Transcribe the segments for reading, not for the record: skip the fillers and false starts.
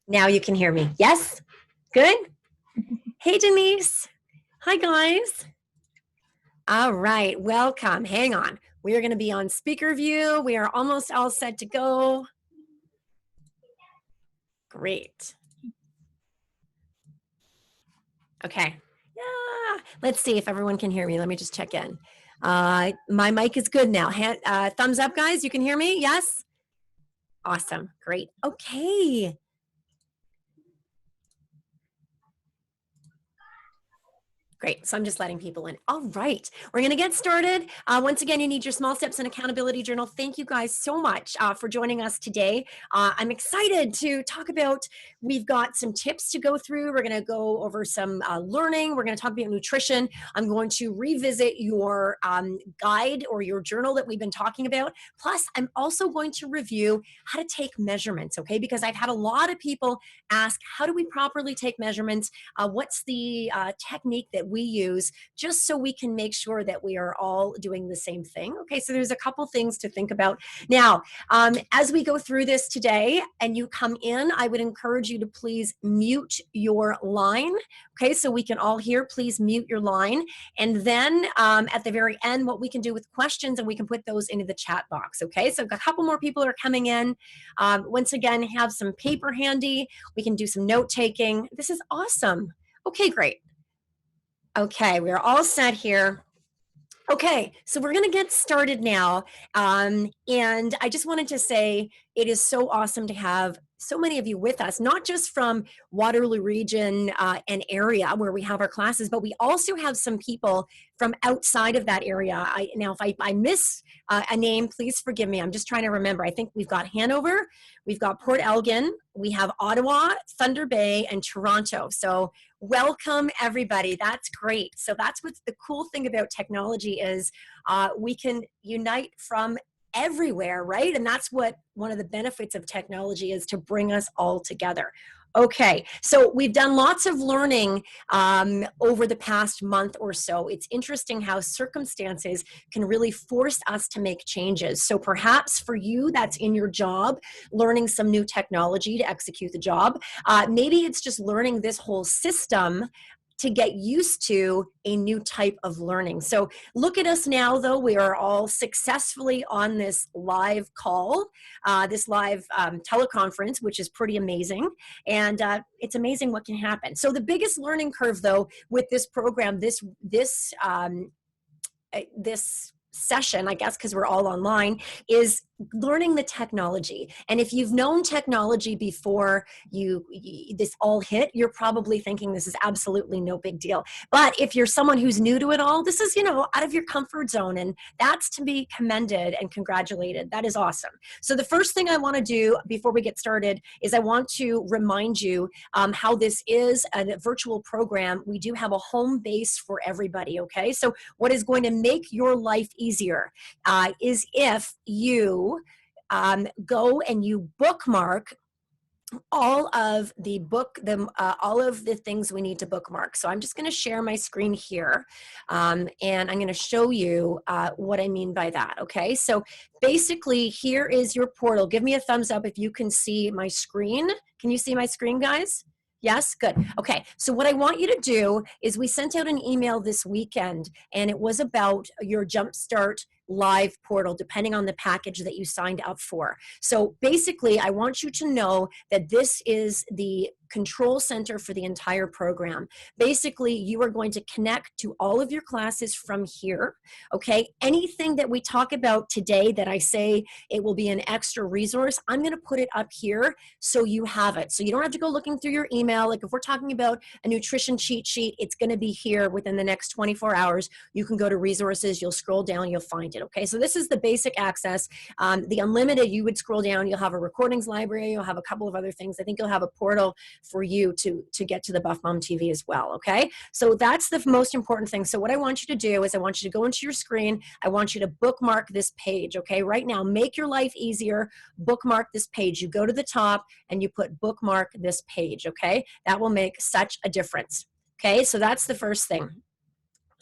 Now you can hear me. Yes? Good? Hey, Denise. Hi, guys. All right. Welcome. Hang on. We are going to be on speaker view. We are almost all set to go. Great. Okay. Yeah. Let's see if everyone can hear me. Let me just check in. My mic is good now. Thumbs up, guys. You can hear me? Yes? Awesome. Great. Okay. Great. So I'm just letting people in. All right. We're going to get started. Once again, you need your small steps and accountability journal. Thank you guys so much for joining us today. I'm excited to talk about, we've got some tips to go through. We're going to go over some learning. We're going to talk about nutrition. I'm going to revisit your guide or your journal that we've been talking about. Plus, I'm also going to review how to take measurements, okay? Because I've had a lot of people ask, how do we properly take measurements? What's the technique that we use, just so we can make sure that we are all doing the same thing. Okay, so there's a couple things to think about. Now, as we go through this today and you come in, I would encourage you to please mute your line. Okay, so we can all hear, please mute your line. And then at the very end, what we can do with questions, and we can put those into the chat box. Okay, so a couple more people are coming in. Once again, have some paper handy. We can do some note taking. This is awesome. Okay, great. Okay, we're all set here. Okay, so we're going to get started now. And I just wanted to say it is so awesome to have so many of you with us, not just from Waterloo region and area where we have our classes, but we also have some people from outside of that area. Now, if I miss a name, please forgive me. I'm just trying to remember. I think we've got Hanover, we've got Port Elgin, we have Ottawa, Thunder Bay, and Toronto. So welcome, everybody. That's great. So that's what's the cool thing about technology is we can unite from everywhere, right? And that's what one of the benefits of technology is, to bring us all together. Okay, so we've done lots of learning over the past month or so. It's interesting how circumstances can really force us to make changes. So perhaps for you, that's in your job, learning some new technology to execute the job. Maybe it's just learning this whole system to get used to a new type of learning. So look at us now, though. We are all successfully on this live call, this live teleconference, which is pretty amazing. And it's amazing what can happen. So the biggest learning curve, though, with this program, this session, I guess, because we're all online, is learning the technology. And if you've known technology before this all hit, you're probably thinking this is absolutely no big deal. But if you're someone who's new to it all, this is, out of your comfort zone, and that's to be commended and congratulated. That is awesome. So the first thing I want to do before we get started is I want to remind you how this is a virtual program. We do have a home base for everybody, okay? So what is going to make your life easier is if you go and you bookmark all of the all of the things we need to bookmark. So I'm just going to share my screen here, and I'm going to show you what I mean by that. Okay, so basically here is your portal. Give me a thumbs up if you can see my screen. Can you see my screen, guys? Yes, good. Okay, so what I want you to do is, we sent out an email this weekend, and it was about your Jumpstart Live portal, depending on the package that you signed up for. So basically, I want you to know that this is the control center for the entire program. Basically, you are going to connect to all of your classes from here, okay? Anything that we talk about today that I say it will be an extra resource, I'm gonna put it up here so you have it. So you don't have to go looking through your email. Like if we're talking about a nutrition cheat sheet, it's gonna be here within the next 24 hours. You can go to resources, you'll scroll down, you'll find it, okay? So this is the basic access. The unlimited, you would scroll down, you'll have a recordings library, you'll have a couple of other things. I think you'll have a portal for you to get to the Buff Mom TV as well, okay? So that's the most important thing. So what I want you to do is I want you to go into your screen, I want you to bookmark this page, okay? Right now, make your life easier, bookmark this page. You go to the top and you put bookmark this page, okay? That will make such a difference, okay? So that's the first thing.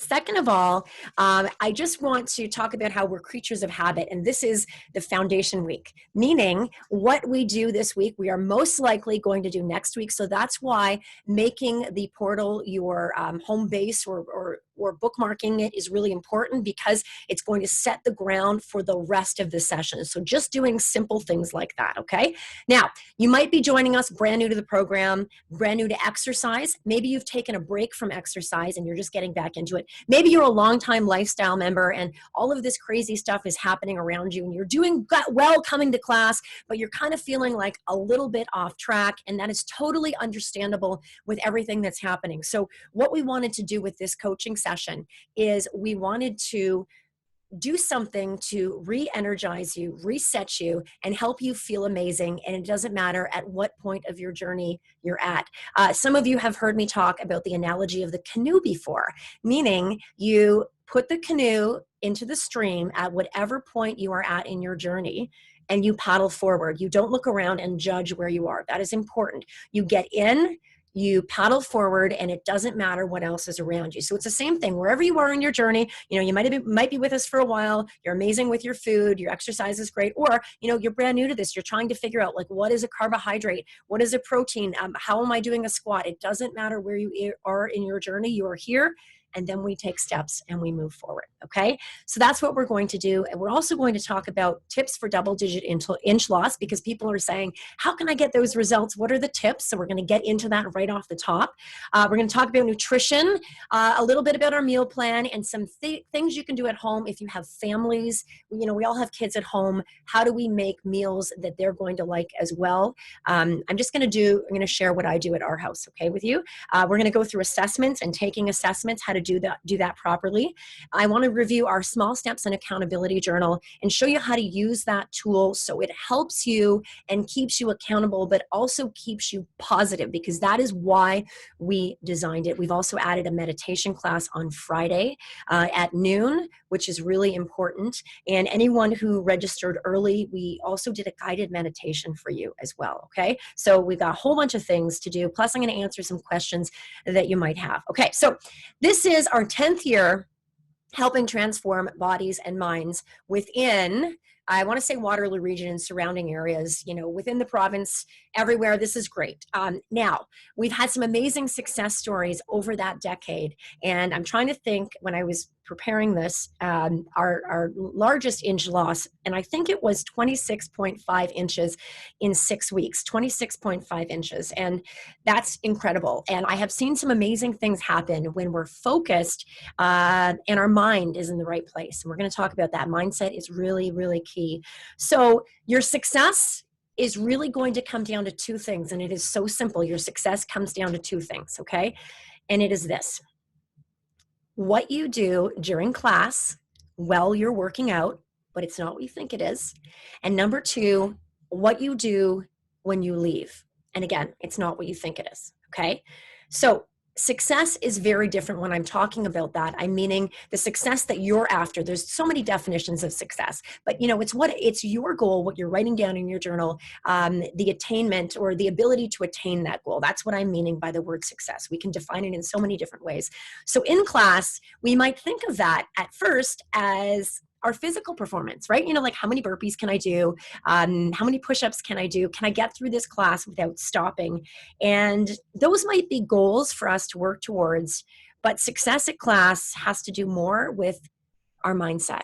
Second of all, I just want to talk about how we're creatures of habit, and this is the foundation week, meaning what we do this week, we are most likely going to do next week. So that's why making the portal your home base or bookmarking it is really important, because it's going to set the ground for the rest of the session. So just doing simple things like that, okay? Now, you might be joining us brand new to the program, brand new to exercise. Maybe you've taken a break from exercise and you're just getting back into it. Maybe you're a longtime lifestyle member and all of this crazy stuff is happening around you and you're doing well coming to class, but you're kind of feeling like a little bit off track, and that is totally understandable with everything that's happening. So what we wanted to do with this coaching session is we wanted to do something to re-energize you, reset you, and help you feel amazing. And it doesn't matter at what point of your journey you're at. Some of you have heard me talk about the analogy of the canoe before, meaning you put the canoe into the stream at whatever point you are at in your journey, and you paddle forward. You don't look around and judge where you are. That is important. You get in, you paddle forward, and it doesn't matter what else is around you. So it's the same thing wherever you are in your journey. You know, you might be with us for a while, you're amazing with your food, your exercise is great, or you know, you're brand new to this, you're trying to figure out like, what is a carbohydrate, what is a protein, how am I doing a squat? It doesn't matter where you are in your journey, you are here, and then we take steps and we move forward, okay? So that's what we're going to do. And we're also going to talk about tips for double-digit inch loss, because people are saying, how can I get those results? What are the tips? So we're going to get into that right off the top. We're going to talk about nutrition, a little bit about our meal plan, and some things you can do at home if you have families. You know, we all have kids at home. How do we make meals that they're going to like as well? I'm going to share what I do at our house, okay, with you. We're going to go through assessments and taking assessments, how to do that properly. I want to review our small steps and accountability journal and show you how to use that tool so it helps you and keeps you accountable, but also keeps you positive, because that is why we designed it. We've also added a meditation class on Friday at noon, which is really important. And anyone who registered early, we also did a guided meditation for you as well, okay? So we've got a whole bunch of things to do. Plus, I'm going to answer some questions that you might have. Okay, so this is our 10th year helping transform bodies and minds within, I want to say, Waterloo region and surrounding areas, you know, within the province, everywhere. This is great. Now, we've had some amazing success stories over that decade. And I'm trying to think, when I was preparing this, our largest inch loss, and I think it was 26.5 inches in 6 weeks, 26.5 inches. And that's incredible. And I have seen some amazing things happen when we're focused and our mind is in the right place. And we're going to talk about that. Mindset is really, really key. So your success is really going to come down to two things. And it is so simple. Your success comes down to two things, okay? And it is this: what you do during class while you're working out, but it's not what you think it is. And number two, what you do when you leave. And again, it's not what you think it is, okay? So success is very different when I'm talking about that. I'm meaning the success that you're after. There's so many definitions of success, but you know, it's your goal, what you're writing down in your journal, the attainment or the ability to attain that goal. That's what I'm meaning by the word success. We can define it in so many different ways. So in class, we might think of that at first as our physical performance, right? You know, like how many burpees can I do? How many push-ups can I do? Can I get through this class without stopping? And those might be goals for us to work towards, but success at class has to do more with our mindset,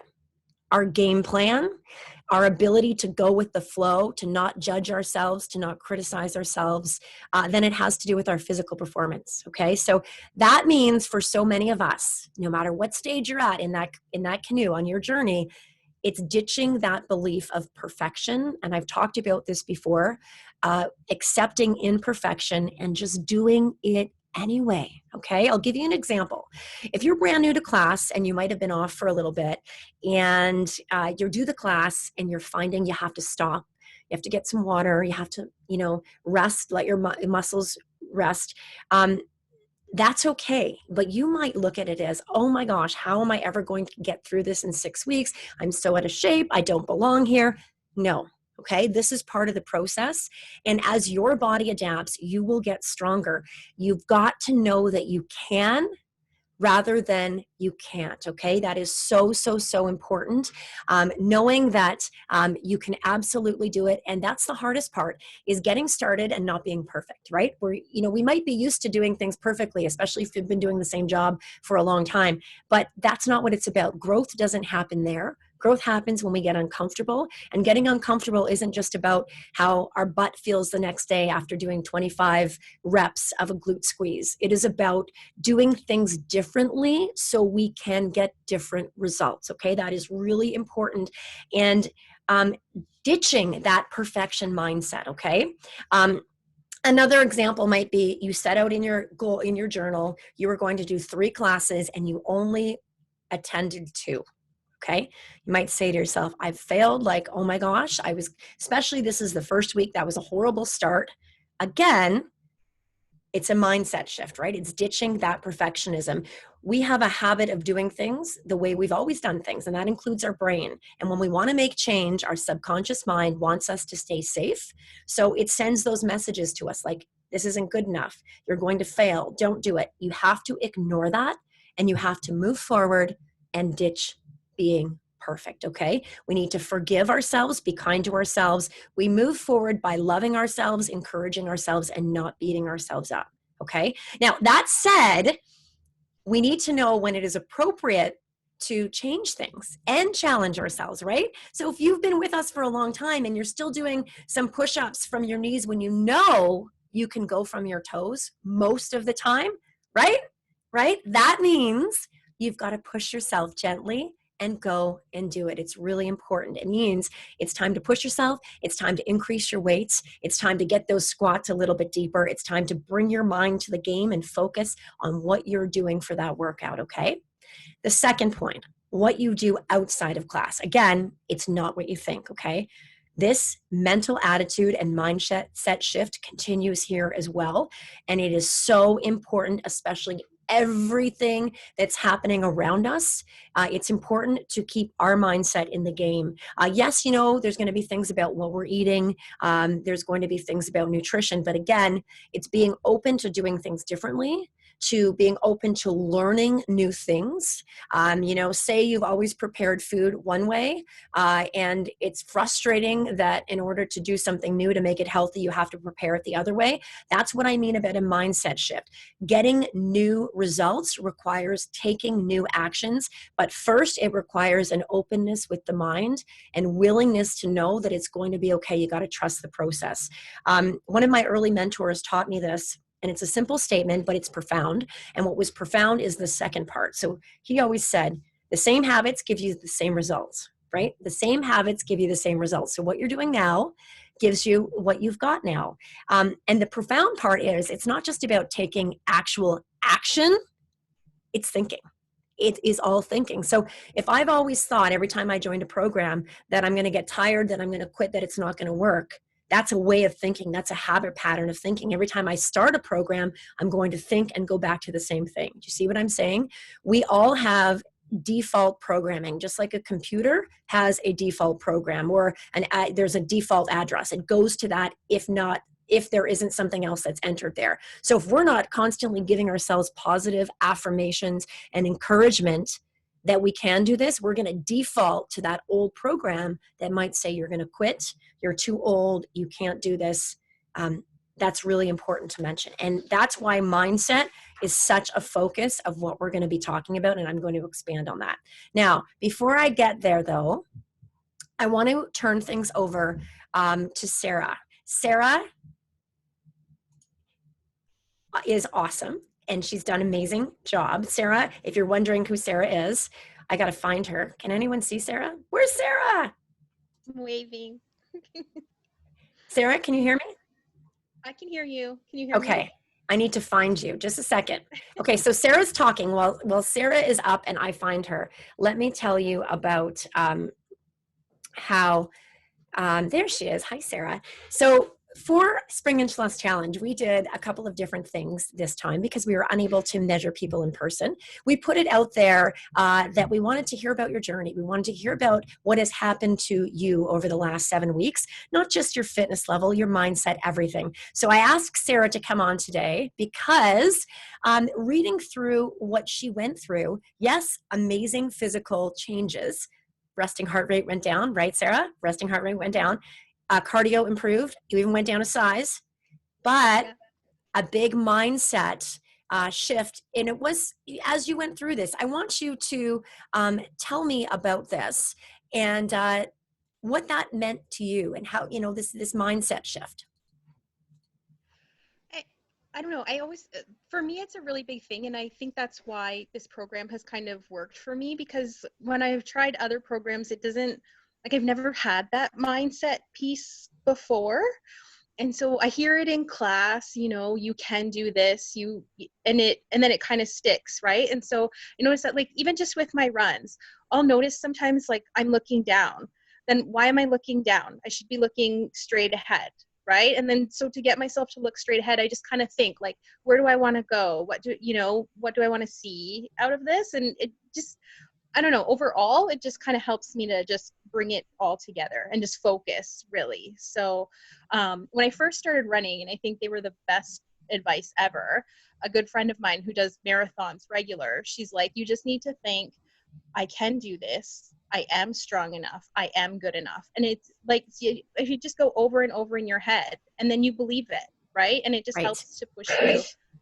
our game plan, our ability to go with the flow, to not judge ourselves, to not criticize ourselves, than it has to do with our physical performance. Okay, so that means for so many of us, no matter what stage you're at in that canoe on your journey, it's ditching that belief of perfection. And I've talked about this before, accepting imperfection and just doing it anyway. Okay, I'll give you an example. If you're brand new to class and you might have been off for a little bit, and you do the class and you're finding you have to stop, you have to get some water, you have to, rest, let your muscles rest. That's okay. But you might look at it as, oh my gosh, how am I ever going to get through this in 6 weeks? I'm so out of shape. I don't belong here. No. Okay. This is part of the process. And as your body adapts, you will get stronger. You've got to know that you can rather than you can't. Okay. That is so, so, so important. Knowing that you can absolutely do it. And that's the hardest part, is getting started and not being perfect, right? We might be used to doing things perfectly, especially if you've been doing the same job for a long time, but that's not what it's about. Growth doesn't happen there. Growth happens when we get uncomfortable, and getting uncomfortable isn't just about how our butt feels the next day after doing 25 reps of a glute squeeze. It is about doing things differently so we can get different results. Okay, that is really important. And ditching that perfection mindset. Okay. Another example might be, you set out in your goal, in your journal, you were going to do 3 classes and you only attended 2. Okay. You might say to yourself, I've failed. Like, oh my gosh, especially this is the first week. That was a horrible start. Again, it's a mindset shift, right? It's ditching that perfectionism. We have a habit of doing things the way we've always done things, and that includes our brain. And when we want to make change, our subconscious mind wants us to stay safe. So it sends those messages to us like, this isn't good enough. You're going to fail. Don't do it. You have to ignore that, and you have to move forward and ditch being perfect. Okay. We need to forgive ourselves, be kind to ourselves. We move forward by loving ourselves, encouraging ourselves, and not beating ourselves up. Okay. Now, that said, we need to know when it is appropriate to change things and challenge ourselves, right? So if you've been with us for a long time and you're still doing some push-ups from your knees when you know you can go from your toes most of the time, right? Right? That means you've got to push yourself gently and go and do it. It's really important. It means it's time to push yourself. It's time to increase your weights. It's time to get those squats a little bit deeper. It's time to bring your mind to the game and focus on what you're doing for that workout, okay? The second point, what you do outside of class. Again, it's not what you think, okay? This mental attitude and mindset shift continues here as well. And it is so important, especially everything that's happening around us. It's important to keep our mindset in the game. Yes, there's going to be things about what we're eating. There's going to be things about nutrition. But again, it's being open to doing things differently, to being open to learning new things. Say you've always prepared food one way, and it's frustrating that in order to do something new to make it healthy, you have to prepare it the other way. That's what I mean about a mindset shift. Getting new results requires taking new actions, but first it requires an openness with the mind and willingness to know that it's going to be okay. You got to trust the process. One of my early mentors taught me this. And it's a simple statement, but it's profound. And what was profound is the second part. So he always said, the same habits give you the same results, right? The same habits give you the same results. So what you're doing now gives you what you've got now. And the profound part is, it's not just about taking actual action, it's thinking. It is all thinking. So if I've always thought every time I joined a program that I'm going to get tired, that I'm going to quit, that it's not going to work, that's a way of thinking. That's a habit pattern of thinking. Every time I start a program, I'm going to think and go back to the same thing. Do you see what I'm saying? We all have default programming, just like a computer has a default program, or there's a default address. It goes to that if there isn't something else that's entered there. So if we're not constantly giving ourselves positive affirmations and encouragement that we can do this, we're going to default to that old program that might say you're going to quit, you're too old, you can't do this. That's really important to mention. And that's why mindset is such a focus of what we're going to be talking about, and I'm going to expand on that. Now, before I get there though, I want to turn things over to Sarah. Sarah is awesome and she's done an amazing job. Sarah, if you're wondering who Sarah is, I got to find her. Can anyone see Sarah? Where's Sarah? I'm waving. Sarah, can you hear me? I can hear you. Can you hear me? Okay. I need to find you. Just a second. Okay, so Sarah's talking while Sarah is up and I find her. Let me tell you about how there she is. Hi, Sarah. So for Spring Inch Loss Challenge, we did a couple of different things this time because we were unable to measure people in person. We put it out there that we wanted to hear about your journey. We wanted to hear about what has happened to you over the last 7 weeks, not just your fitness level, your mindset, everything. So I asked Sarah to come on today because reading through what she went through, yes, amazing physical changes. Resting heart rate went down, right, Sarah? Resting heart rate went down. Cardio improved. You even went down a size. But Yeah. a big mindset shift. And it was, as you went through this, I want you to tell me about this and what that meant to you and how, this mindset shift. I, I don't know. I always, for me, it's a really big thing. And I think that's why this program has kind of worked for me, because when I've tried other programs, it doesn't, like, I've never had that mindset piece before. And so I hear it in class, you can do this, and then it kind of sticks, right? And so I notice that, like, even just with my runs, I'll notice sometimes, like, I'm looking down. Then why am I looking down? I should be looking straight ahead, right? And then so to get myself to look straight ahead, I just kind of think, like, where do I want to go? What do I want to see out of this? And it just, I don't know, overall, it just kind of helps me to just bring it all together and just focus, really. So when I first started running, and I think they were the best advice ever, a good friend of mine who does marathons regular, she's like, you just need to think, I can do this. I am strong enough. I am good enough. And it's like, if you just go over and over in your head, and then you believe it, right? And it just Right. helps to push you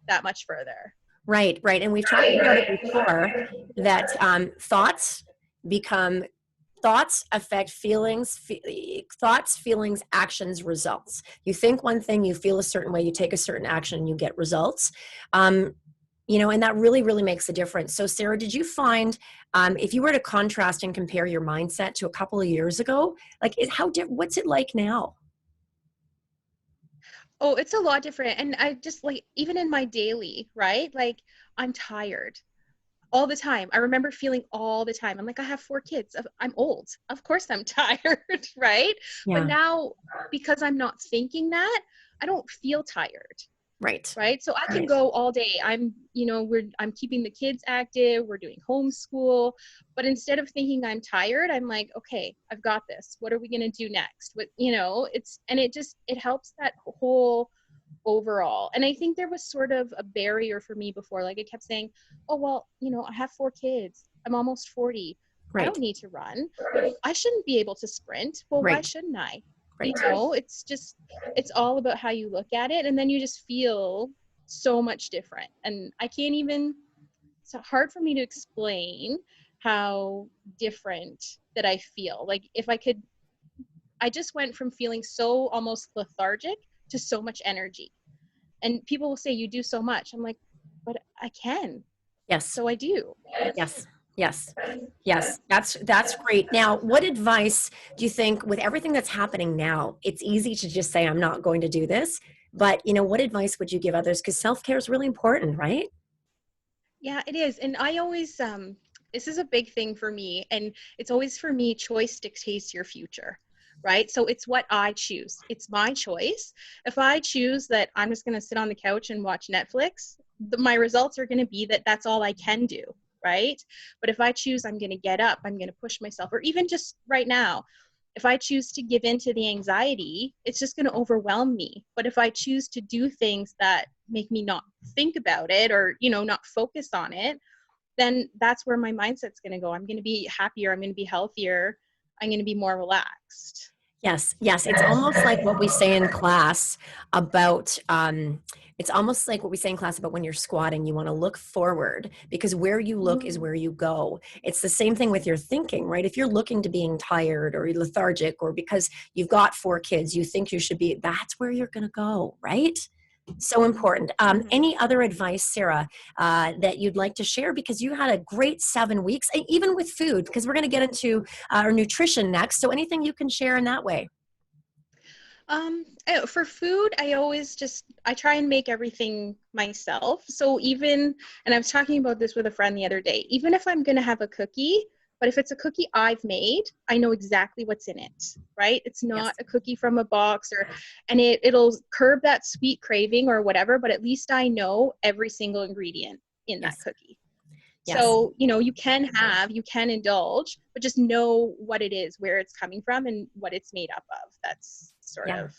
that much further. Right, right. And we've talked about it before that become thoughts affect feelings, thoughts, feelings, actions, results. You think one thing, you feel a certain way, you take a certain action, and you get results. And that really, really makes a difference. So, Sarah, did you find, if you were to contrast and compare your mindset to a couple of years ago, like, what's it like now? Oh, it's a lot different. And I just, like, even in my daily, right? Like, I'm tired all the time. I remember feeling all the time. I'm like, I have 4 kids. I'm old. Of course I'm tired, right? But Yeah, now, because I'm not thinking that, I don't feel tired. right, Right. So I can right. go all day. I'm keeping the kids active. We're doing homeschool. But instead of thinking I'm tired, I'm like, okay, I've got this. What are we going to do next? It helps that whole overall. And I think there was sort of a barrier for me before. Like, I kept saying, oh, well, I have 4 kids. I'm almost 40. I Right, don't need to run. I shouldn't be able to sprint. Well, why right, shouldn't I? right. It's all about how you look at it. And then you just feel so much different. And it's hard for me to explain how different that I feel. Like, I just went from feeling so almost lethargic to so much energy. And people will say, you do so much. I'm like, but I can. Yes. So I do. Yes, yes, yes. That's great. Now, what advice do you think, with everything that's happening now, it's easy to just say, I'm not going to do this, but what advice would you give others? Because self-care is really important, right? Yeah, it is. And I always, this is a big thing for me. And it's always, for me, choice dictates your future, right? So it's what I choose. It's my choice. If I choose that I'm just going to sit on the couch and watch Netflix, my results are going to be that that's all I can do, right? But if I choose, I'm going to get up, I'm going to push myself, or even just right now, if I choose to give in to the anxiety, it's just going to overwhelm me. But if I choose to do things that make me not think about it, or, not focus on it, then that's where my mindset's going to go. I'm going to be happier. I'm going to be healthier. I'm going to be more relaxed. Yes, yes. It's almost like what we say in class about, it's almost like what we say in class about when you're squatting, you want to look forward because where you look is Mhm. where you go. It's the same thing with your thinking, right? If you're looking to being tired or lethargic or because you've got 4 kids, you think you should be, that's where you're going to go, right? So Mhm. important. Mhm. Any other advice, Sarah, that you'd like to share? Because you had a great 7 weeks, even with food, because we're going to get into our nutrition next. So anything you can share in that way? For food, I try and make everything myself. So even, and I was talking about this with a friend the other day, even if I'm gonna have a cookie, but if it's a cookie I've made, I know exactly what's in it, right? It's not Yes. a cookie from a box and it'll curb that sweet craving or whatever, but at least I know every single ingredient in that Yes. cookie. Yes. So, you can indulge, but just know what it is, where it's coming from, and what it's made up of. That's sort Yeah. of.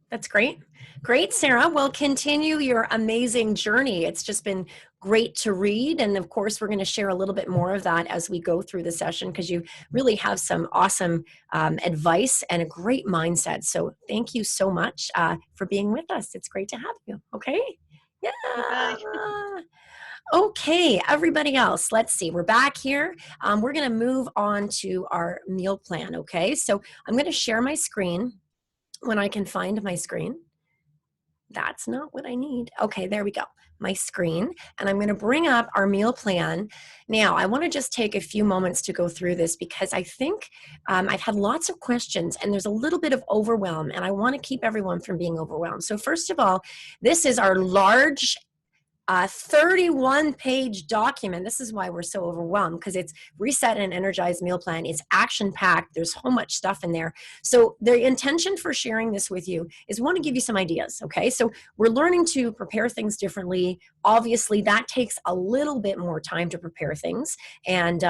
That's great. Great, Sarah. Well, continue your amazing journey. It's just been great to read. And of course, we're going to share a little bit more of that as we go through the session because you really have some awesome advice and a great mindset. So thank you so much for being with us. It's great to have you. Okay. Yeah. Okay, bye. Okay, everybody else, let's see. We're back here. We're going to move on to our meal plan. Okay. So I'm going to share my screen when I can find my screen. That's not what I need. Okay, there we go. My screen. And I'm going to bring up our meal plan. Now, I want to just take a few moments to go through this because I think I've had lots of questions and there's a little bit of overwhelm, and I want to keep everyone from being overwhelmed. So, first of all, this is our large 31-page document. This is why we're so overwhelmed because it's reset and energized meal plan. It's action packed. There's so much stuff in there. So the intention for sharing this with you is we want to give you some ideas. Okay, so we're learning to prepare things differently. Obviously, that takes a little bit more time to prepare things, and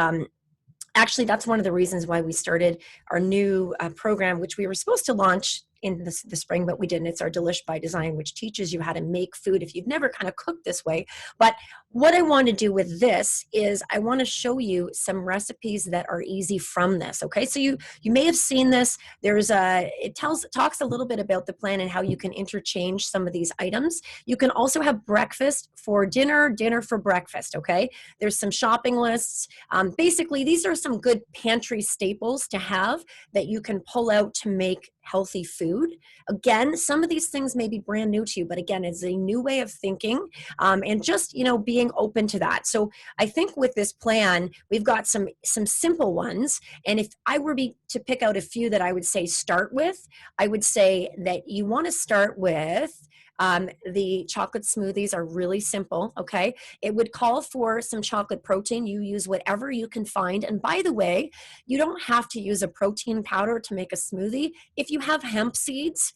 actually, that's one of the reasons why we started our new program, which we were supposed to launch in the spring, but we didn't. It's our Delish by Design, which teaches you how to make food if you've never kind of cooked this way. But what I want to do with this is I want to show you some recipes that are easy from this. Okay, so you may have seen this. It talks a little bit about the plan and how you can interchange some of these items. You can also have breakfast for dinner, dinner for breakfast. Okay, there's some shopping lists. Basically, these are some good pantry staples to have that you can pull out to make healthy food. Again, some of these things may be brand new to you, but again, it's a new way of thinking, and just being open to that. So I think with this plan, we've got some simple ones, and if I were to pick out a few that I would say start with, I would say that you want to start with. The chocolate smoothies are really simple, okay? It would call for some chocolate protein. You use whatever you can find. And by the way, you don't have to use a protein powder to make a smoothie. If you have hemp seeds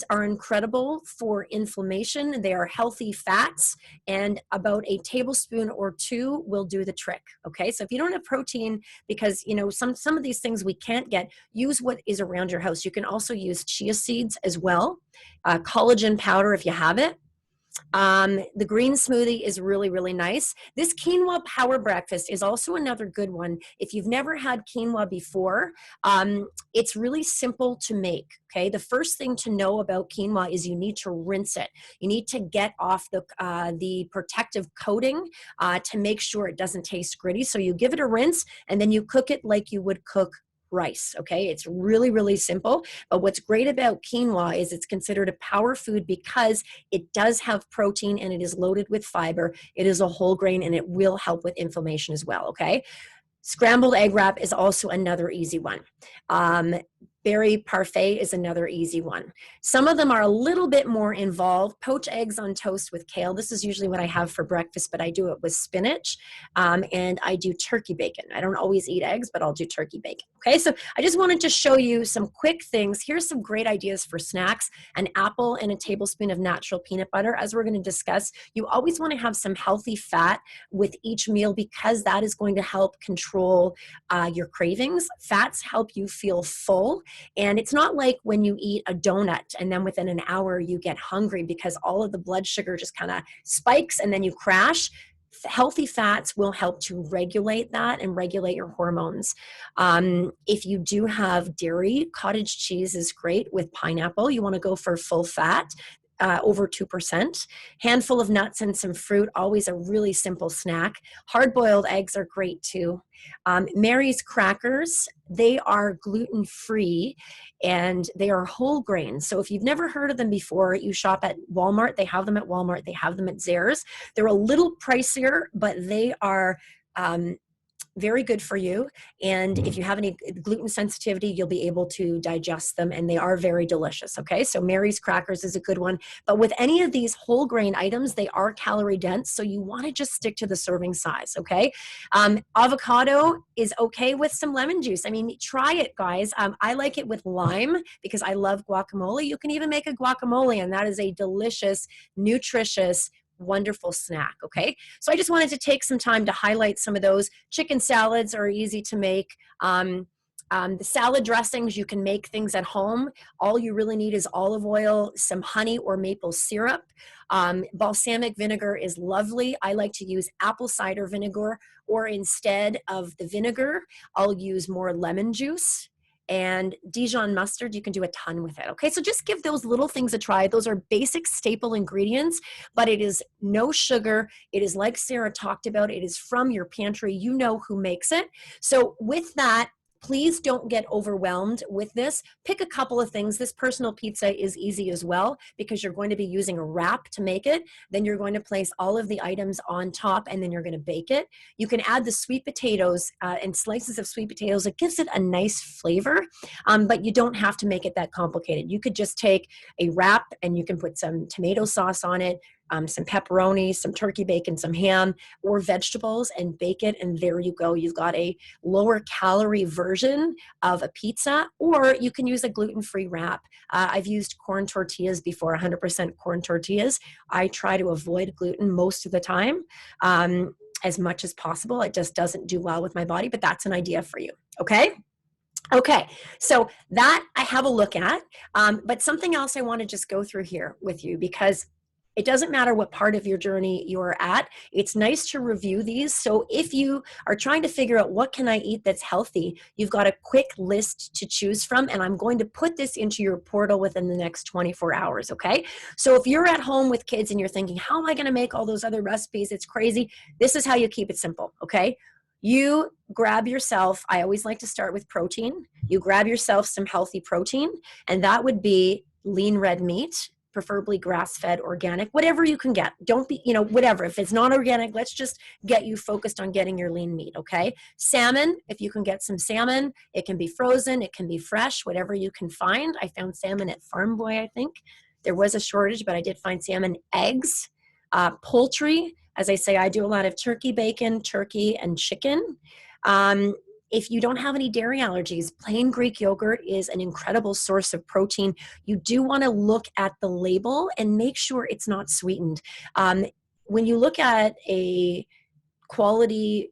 are incredible for inflammation. They are healthy fats, and about a tablespoon or two will do the trick. Okay, so if you don't have protein, because some of these things we can't get, use what is around your house. You can also use chia seeds as well, collagen powder if you have it. The green smoothie is really, really nice. This quinoa power breakfast is also another good one. If you've never had quinoa before, it's really simple to make. Okay, the first thing to know about quinoa is you need to rinse it. You need to get off the protective coating to make sure it doesn't taste gritty. So you give it a rinse and then you cook it like you would cook rice. Okay, it's really, really simple. But what's great about quinoa is it's considered a power food because it does have protein and it is loaded with fiber. It is a whole grain and it will help with inflammation as well. Okay. Scrambled egg wrap is also another easy one. Berry parfait is another easy one. Some of them are a little bit more involved. Poached eggs on toast with kale. This is usually what I have for breakfast, but I do it with spinach, and I do turkey bacon. I don't always eat eggs, but I'll do turkey bacon. Okay, so I just wanted to show you some quick things. Here's some great ideas for snacks. An apple and a tablespoon of natural peanut butter. As we're going to discuss, you always want to have some healthy fat with each meal because that is going to help control your cravings. Fats help you feel full. And it's not like when you eat a donut and then within an hour you get hungry because all of the blood sugar just kind of spikes and then you crash. Healthy fats will help to regulate that and regulate your hormones. If you do have dairy, cottage cheese is great with pineapple. You want to go for full fat. Over 2%. Handful of nuts and some fruit, always a really simple snack. Hard-boiled eggs are great too. Mary's crackers, they are gluten-free and they are whole grains. So if you've never heard of them before, you shop at Walmart. They have them at Walmart. They have them at Zehrs. They're a little pricier, but they are very good for you. And if you have any gluten sensitivity, you'll be able to digest them, and they are very delicious. Okay, so Mary's crackers is a good one. But with any of these whole grain items, they are calorie dense, so you want to just stick to the serving size. Okay, avocado is okay with some lemon juice. I mean, try it, guys. I like it with lime because I love guacamole. You can even make a guacamole, and that is a delicious, nutritious, wonderful snack. Okay, so I just wanted to take some time to highlight some of those. Chicken salads are easy to make. The salad dressings, you can make things at home. All you really need is olive oil, some honey or maple syrup. Balsamic vinegar is lovely. I like to use apple cider vinegar, or instead of the vinegar, I'll use more lemon juice. And Dijon mustard, you can do a ton with it. Okay, so just give those little things a try. Those are basic staple ingredients, but it is no sugar. It is like Sarah talked about, it is from your pantry. You know who makes it. So with that, please don't get overwhelmed with this. Pick a couple of things. This personal pizza is easy as well because you're going to be using a wrap to make it. Then you're going to place all of the items on top and then you're going to bake it. You can add the sweet potatoes and slices of sweet potatoes. It gives it a nice flavor, but you don't have to make it that complicated. You could just take a wrap and you can put some tomato sauce on it, some pepperoni, some turkey bacon, some ham, or vegetables, and bake it, and there you go. You've got a lower calorie version of a pizza, or you can use a gluten-free wrap. I've used corn tortillas before, 100% corn tortillas. I try to avoid gluten most of the time, as much as possible. It just doesn't do well with my body, but that's an idea for you, okay? Okay, so that I have a look at, but something else I want to just go through here with you, because it doesn't matter what part of your journey you're at. It's nice to review these. So if you are trying to figure out what can I eat that's healthy, you've got a quick list to choose from, and I'm going to put this into your portal within the next 24 hours, okay? So if you're at home with kids and you're thinking, how am I gonna make all those other recipes? It's crazy. This is how you keep it simple, okay? You grab yourself, I always like to start with protein. You grab yourself some healthy protein, and that would be lean red meat, preferably grass-fed, organic, whatever you can get. Don't be, whatever. If it's not organic, let's just get you focused on getting your lean meat, okay? Salmon, if you can get some salmon, it can be frozen, it can be fresh, whatever you can find. I found salmon at Farm Boy, I think. There was a shortage, but I did find salmon. Eggs, poultry. As I say, I do a lot of turkey bacon, turkey, and chicken. If you don't have any dairy allergies, plain Greek yogurt is an incredible source of protein. You do want to look at the label and make sure it's not sweetened. When you look at a quality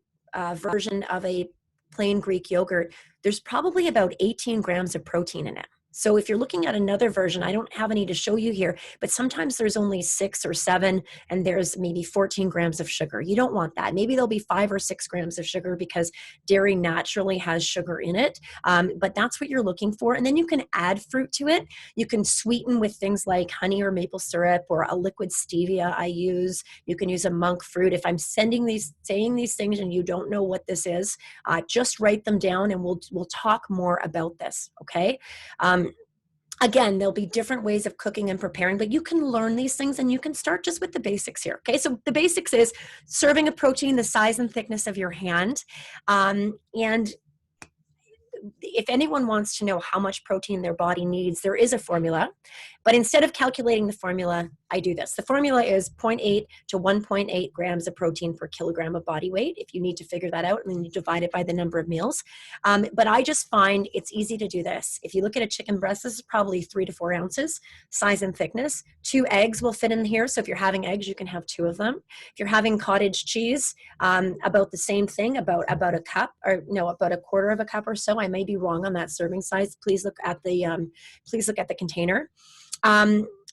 version of a plain Greek yogurt, there's probably about 18 grams of protein in it. So if you're looking at another version, I don't have any to show you here, but sometimes there's only 6 or 7 and there's maybe 14 grams of sugar. You don't want that. Maybe there'll be 5 or 6 grams of sugar because dairy naturally has sugar in it, but that's what you're looking for. And then you can add fruit to it. You can sweeten with things like honey or maple syrup or a liquid stevia I use. You can use a monk fruit. If I'm saying these things and you don't know what this is, just write them down and we'll talk more about this, okay? Again, there'll be different ways of cooking and preparing, but you can learn these things and you can start just with the basics here, okay? So the basics is serving of protein the size and thickness of your hand. And if anyone wants to know how much protein their body needs, there is a formula. But instead of calculating the formula, I do this. The formula is 0.8 to 1.8 grams of protein per kilogram of body weight. If you need to figure that out, and then you divide it by the number of meals. But I just find it's easy to do this. If you look at a chicken breast, this is probably 3 to 4 ounces, size and thickness. 2 eggs will fit in here. So if you're having eggs, you can have 2 of them. If you're having cottage cheese, about the same thing, about a cup, or no, about a quarter of a cup or so. I may be wrong on that serving size. Please look at the container.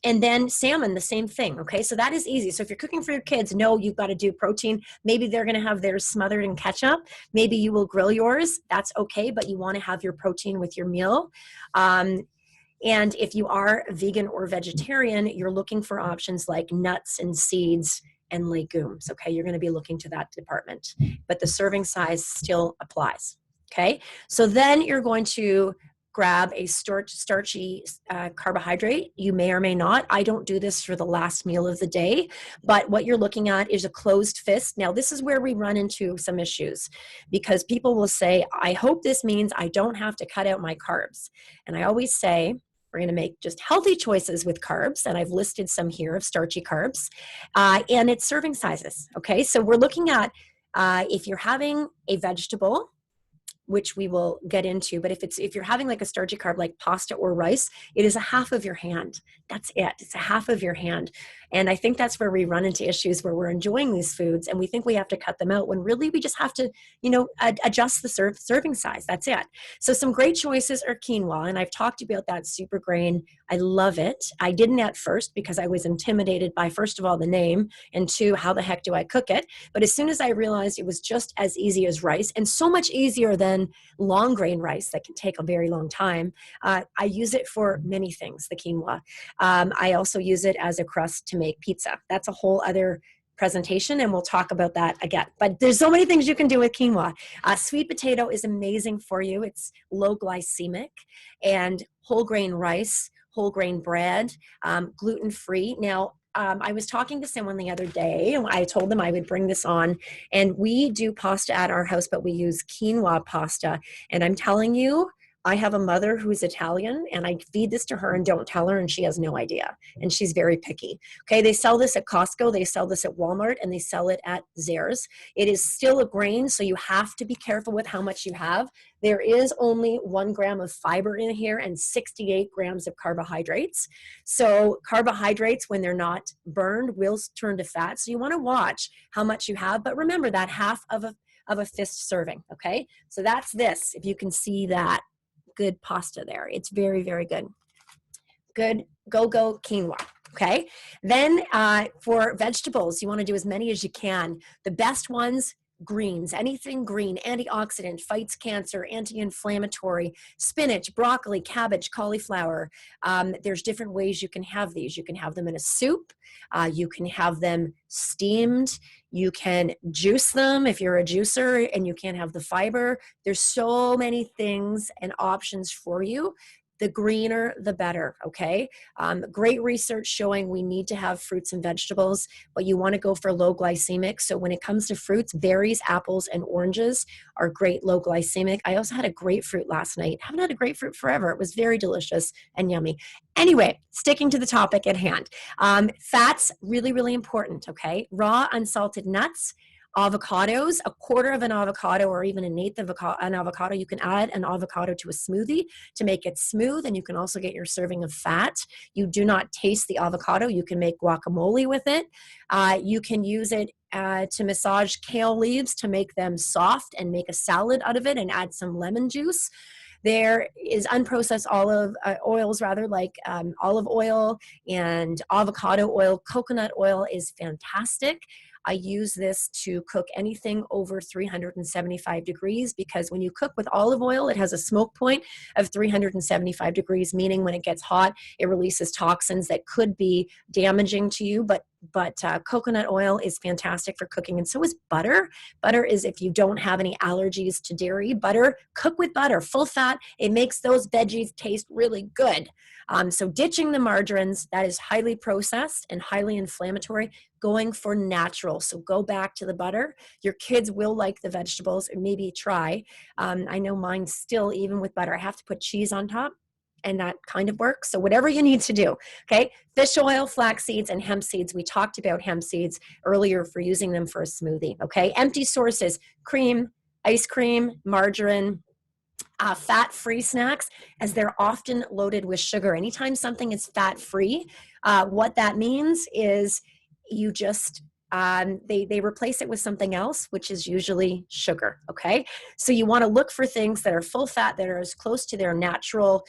And then salmon, the same thing. Okay, so that is easy. So if you're cooking for your kids, no, you've got to do protein. Maybe they're going to have theirs smothered in ketchup. Maybe you will grill yours. That's okay, but you want to have your protein with your meal. And if you are vegan or vegetarian, you're looking for options like nuts and seeds and legumes. Okay, you're going to be looking to that department, but the serving size still applies. Okay, so then you're going to grab a starchy carbohydrate. You may or may not. I don't do this for the last meal of the day, but what you're looking at is a closed fist. Now, this is where we run into some issues because people will say, I hope this means I don't have to cut out my carbs. And I always say, we're going to make just healthy choices with carbs, and I've listed some here of starchy carbs, and it's serving sizes. Okay, so we're looking at if you're having a vegetable, which we will get into, but if you're having like a starchy carb like pasta or rice, it is a half of your hand. That's it. It's a half of your hand. And I think that's where we run into issues where we're enjoying these foods and we think we have to cut them out when really we just have to, adjust the serving size. That's it. So some great choices are quinoa, and I've talked about that super grain. I love it. I didn't at first because I was intimidated by, first of all, the name, and two, how the heck do I cook it? But as soon as I realized it was just as easy as rice and so much easier than long grain rice that can take a very long time, I use it for many things, the quinoa. I also use it as a crust to make pizza. That's a whole other presentation, and we'll talk about that again. But there's so many things you can do with quinoa. Sweet potato is amazing for you. It's low glycemic, and whole grain rice, whole grain bread, gluten-free. Now, I was talking to someone the other day, and I told them I would bring this on, and we do pasta at our house, but we use quinoa pasta. And I'm telling you, I have a mother who's Italian, and I feed this to her and don't tell her, and she has no idea. And she's very picky. Okay, they sell this at Costco, they sell this at Walmart, and they sell it at Zehrs. It is still a grain, so you have to be careful with how much you have. There is only 1 gram of fiber in here and 68 grams of carbohydrates. So carbohydrates, when they're not burned, will turn to fat. So you want to watch how much you have, but remember that half of a fist serving. Okay, so that's this. If you can see that. Good pasta there. It's very, very good. Good go quinoa. Okay. Then for vegetables, you want to do as many as you can. The best ones, greens, anything green, antioxidant, fights cancer, anti-inflammatory, spinach, broccoli, cabbage, cauliflower. There's different ways you can have these. You can have them in a soup. You can have them steamed. You can juice them if you're a juicer and you can't have the fiber. There's so many things and options for you. The greener, the better, okay? Great research showing we need to have fruits and vegetables, but you want to go for low glycemic. So when it comes to fruits, berries, apples, and oranges are great low glycemic. I also had a grapefruit last night. Haven't had a grapefruit forever. It was very delicious and yummy. Anyway, sticking to the topic at hand. Fats, really, really important, okay? Raw, unsalted nuts, avocados, a quarter of an avocado or even an eighth of an avocado. You can add an avocado to a smoothie to make it smooth, and you can also get your serving of fat. You do not taste the avocado. You can make guacamole with it. You can use it to massage kale leaves to make them soft and make a salad out of it and add some lemon juice. There is unprocessed oils like olive oil and avocado oil. Coconut oil is fantastic. I use this to cook anything over 375 degrees because when you cook with olive oil, it has a smoke point of 375 degrees, meaning when it gets hot, it releases toxins that could be damaging to you. But coconut oil is fantastic for cooking, and so is butter. Butter is, if you don't have any allergies to dairy, cook with butter, full fat. It makes those veggies taste really good. So ditching the margarines, that is highly processed and highly inflammatory, going for natural. So go back to the butter. Your kids will like the vegetables, or maybe try. I know mine still, even with butter, I have to put cheese on top, and that kind of works. So whatever you need to do, okay? Fish oil, flax seeds, and hemp seeds. We talked about hemp seeds earlier for using them for a smoothie, okay? Empty sources, cream, ice cream, margarine, fat-free snacks, as they're often loaded with sugar. Anytime something is fat-free, what that means is you just they replace it with something else, which is usually sugar, okay? So you want to look for things that are full fat, that are as close to their natural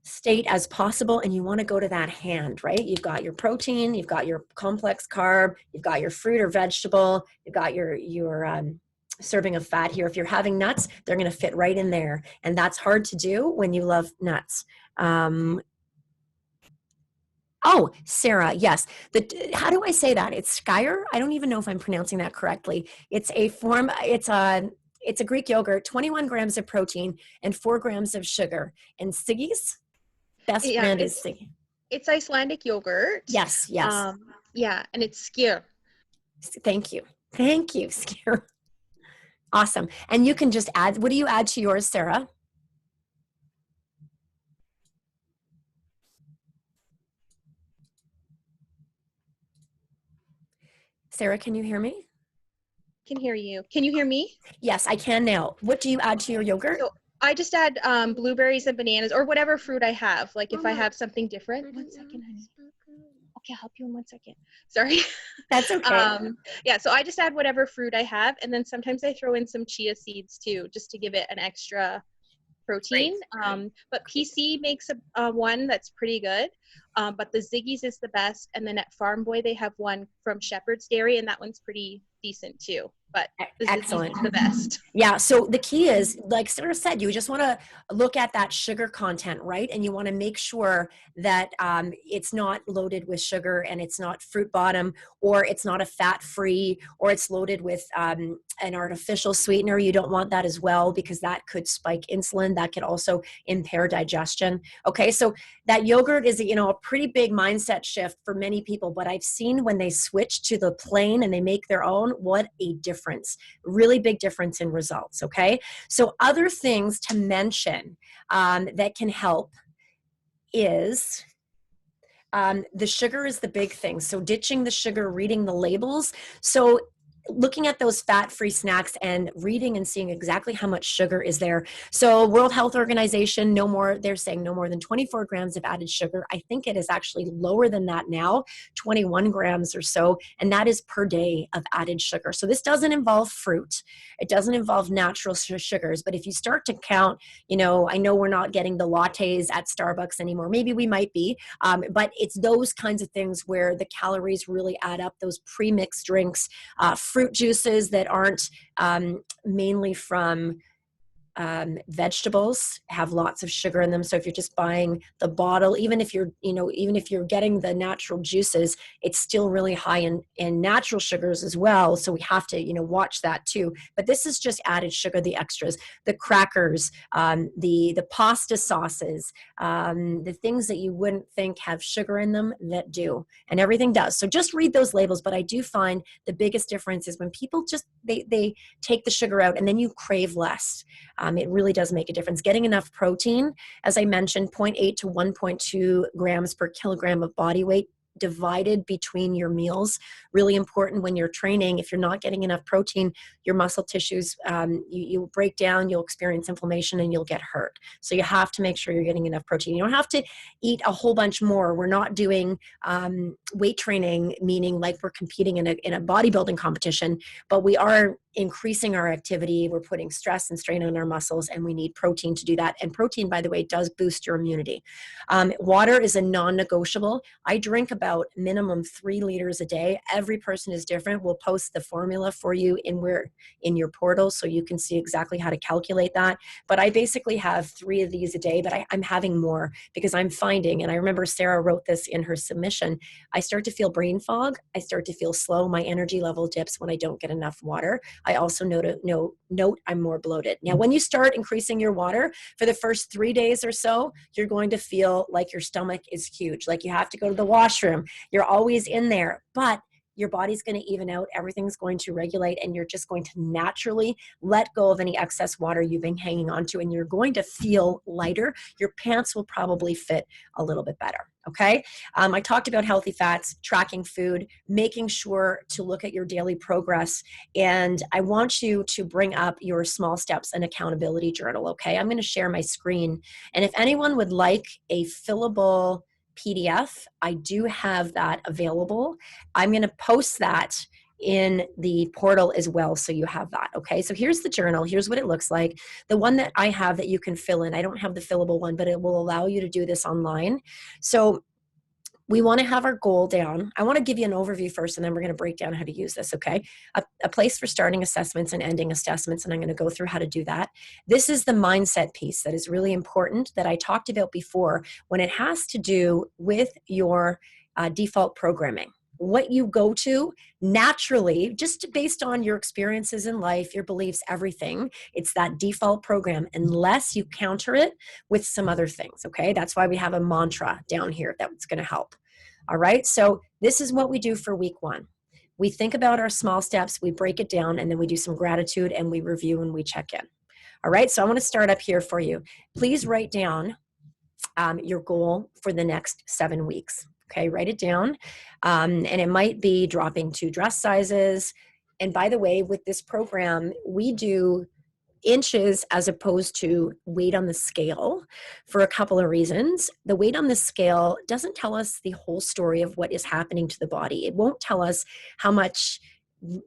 state as possible, and you want to go to that hand, right? You've got your protein, you've got your complex carb, you've got your fruit or vegetable, you've got your serving of fat here. If you're having nuts, they're going to fit right in there, and that's hard to do when you love nuts. Oh, Sarah, yes. How do I say that? It's Skyer. I don't even know if I'm pronouncing that correctly. It's a form. It's a Greek yogurt, 21 grams of protein and 4 grams of sugar. And Siggy's best Yeah, brand is Siggy. it's Icelandic yogurt. Yes, yes. Yeah, and it's skyr. Thank you. Thank you, Skyr. Awesome. And you can just add, what do you add to yours, Sarah? Sarah, can you hear me? Can hear you. Can you hear me? Yes, I can now. What do you add to your yogurt? So I just add blueberries and bananas or whatever fruit I have. Like if I have something different. 1 second, honey. Okay, I'll help you in 1 second. Sorry. That's okay. Yeah, so I just add whatever fruit I have, and then sometimes I throw in some chia seeds too, just to give it an extra protein. But PC makes a one that's pretty good. But the Ziggy's is the best, and then at Farm Boy they have one from Shepherd's Dairy, and that one's pretty decent too. But the Ziggy's is the best. Yeah, so the key is, like Sarah said, you just want to look at that sugar content, right? And you want to make sure that it's not loaded with sugar, and it's not fruit bottom, or it's not a fat-free, or it's loaded with an artificial sweetener. You don't want that as well, because that could spike insulin. That could also impair digestion. Okay, so that yogurt is, a pretty big mindset shift for many people, but I've seen when they switch to the plain and they make their own, what a difference. Really big difference in results, okay? So other things to mention that can help is the sugar is the big thing. So ditching the sugar, reading the labels. So looking at those fat-free snacks and reading and seeing exactly how much sugar is there. So World Health Organization, they're saying no more than 24 grams of added sugar. I think it is actually lower than that now, 21 grams or so, and that is per day of added sugar. So this doesn't involve fruit. It doesn't involve natural sugars, but if you start to count, I know we're not getting the lattes at Starbucks anymore. Maybe we might be, but it's those kinds of things where the calories really add up, those pre-mixed drinks, fruit juices that aren't mainly from vegetables have lots of sugar in them. So if you're just buying the bottle, even if you're getting the natural juices, it's still really high in natural sugars as well. So we have to, watch that too. But this is just added sugar, the extras, the crackers, the pasta sauces, the things that you wouldn't think have sugar in them that do, and everything does. So just read those labels. But I do find the biggest difference is when people just, they take the sugar out, and then you crave less. It really does make a difference. Getting enough protein, as I mentioned, 0.8 to 1.2 grams per kilogram of body weight divided between your meals. Really important when you're training. If you're not getting enough protein, your muscle tissues, you'll break down, you'll experience inflammation, and you'll get hurt. So you have to make sure you're getting enough protein. You don't have to eat a whole bunch more. We're not doing weight training, meaning like we're competing in a bodybuilding competition, but we are increasing our activity. We're putting stress and strain on our muscles, and we need protein to do that. And protein, by the way, does boost your immunity. Water is a non-negotiable. I drink about minimum 3 liters a day. Every person is different. We'll post the formula for you in your portal, so you can see exactly how to calculate that. But I basically have 3 of these a day, but I'm having more because I'm finding, and I remember Sarah wrote this in her submission, I start to feel brain fog. I start to feel slow. My energy level dips when I don't get enough water. I also note I'm more bloated. Now, when you start increasing your water for the first 3 days or so, you're going to feel like your stomach is huge, like you have to go to the washroom. You're always in there, but your body's going to even out, everything's going to regulate, and you're just going to naturally let go of any excess water you've been hanging on to, and you're going to feel lighter. Your pants will probably fit a little bit better. Okay. I talked about healthy fats, tracking food, making sure to look at your daily progress. And I want you to bring up your small steps and accountability journal. Okay. I'm going to share my screen. And if anyone would like a fillable PDF, I do have that available. I'm going to post that in the portal as well, so you have that. Okay, so here's the journal. Here's what it looks like. The one that I have that you can fill in, I don't have the fillable one, but it will allow you to do this online. So we want to have our goal down. I want to give you an overview first, and then we're going to break down how to use this, okay? A place for starting assessments and ending assessments, and I'm going to go through how to do that. This is the mindset piece that is really important that I talked about before when it has to do with your default programming. What you go to naturally, just based on your experiences in life, your beliefs, everything, it's that default program, unless you counter it with some other things, okay? That's why we have a mantra down here that's going to help. All right, so this is what we do for week 1. We think about our small steps, we break it down, and then we do some gratitude, and we review and we check in. All right, so I want to start up here for you. Please write down your goal for the next 7 weeks. Okay, write it down. And it might be dropping 2 dress sizes. And by the way, with this program, we do inches as opposed to weight on the scale for a couple of reasons. The weight on the scale doesn't tell us the whole story of what is happening to the body. It won't tell us how much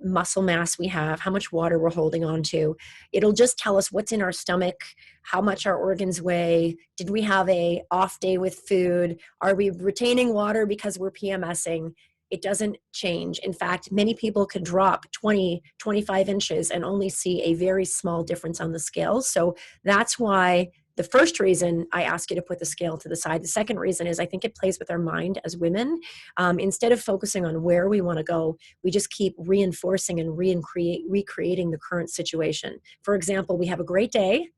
muscle mass we have, how much water we're holding on to. It'll just tell us what's in our stomach, how much our organs weigh. Did we have a off day with food? Are we retaining water because we're PMSing? It doesn't change. In fact, many people could drop 20, 25 inches and only see a very small difference on the scale. So that's why the first reason I ask you to put the scale to the side. The second reason is I think it plays with our mind as women. Instead of focusing on where we want to go, we just keep reinforcing and recreating the current situation. For example, we have a great day.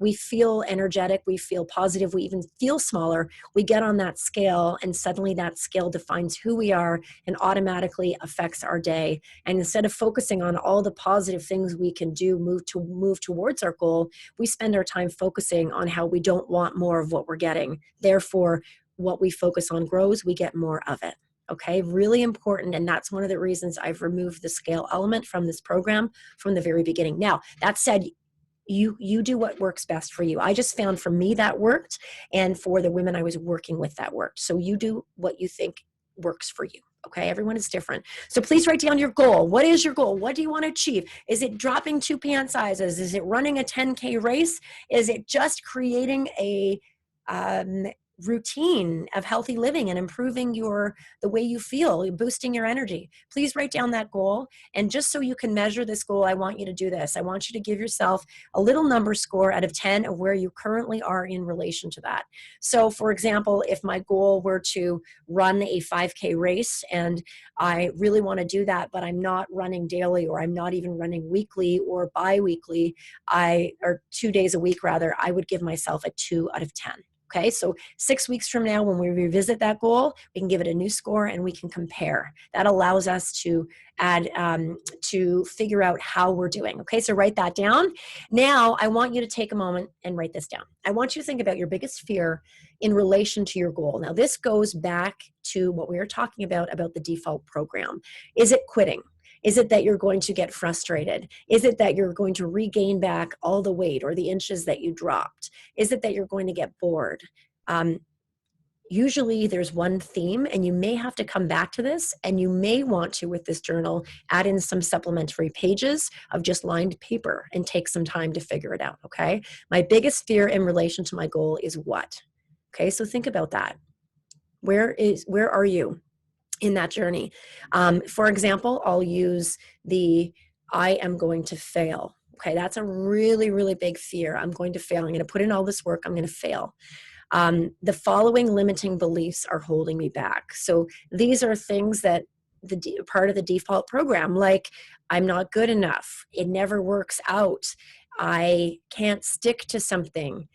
We feel energetic, we feel positive, we even feel smaller. We get on that scale and suddenly that scale defines who we are and automatically affects our day. And instead of focusing on all the positive things we can do, move towards our goal, we spend our time focusing on how we don't want more of what we're getting. Therefore, what we focus on grows, we get more of it. Okay, really important. And that's one of the reasons I've removed the scale element from this program from the very beginning. Now, that said, you do what works best for you. I just found for me that worked, and for the women I was working with that worked. So you do what you think works for you. Okay, everyone is different. So please write down your goal. What is your goal? What do you want to achieve? Is it dropping 2 pant sizes? Is it running a 10K race? Is it just creating a routine of healthy living and improving the way you feel, boosting your energy? Please write down that goal. And just so you can measure this goal, I want you to do this. I want you to give yourself a little number score out of 10 of where you currently are in relation to that. So for example, if my goal were to run a 5K race and I really want to do that, but I'm not running daily, or I'm not even running weekly or bi-weekly, or 2 days a week rather, I would give myself a 2 out of 10. Okay, so 6 weeks from now, when we revisit that goal, we can give it a new score and we can compare. That allows us to add, to figure out how we're doing. Okay, so write that down. Now, I want you to take a moment and write this down. I want you to think about your biggest fear in relation to your goal. Now, this goes back to what we were talking about the default program. Is it quitting? Is it that you're going to get frustrated? Is it that you're going to regain back all the weight or the inches that you dropped? Is it that you're going to get bored? Usually there's one theme, and you may have to come back to this, and you may want to, with this journal, add in some supplementary pages of just lined paper and take some time to figure it out, okay? My biggest fear in relation to my goal is what? Okay, so think about that. Where are you in that journey? For example, I'll use I am going to fail. Okay, that's a really, really big fear. I'm going to fail. I'm going to put in all this work. I'm going to fail. The following limiting beliefs are holding me back. So these are things that part of the default program, like I'm not good enough. It never works out. I can't stick to something.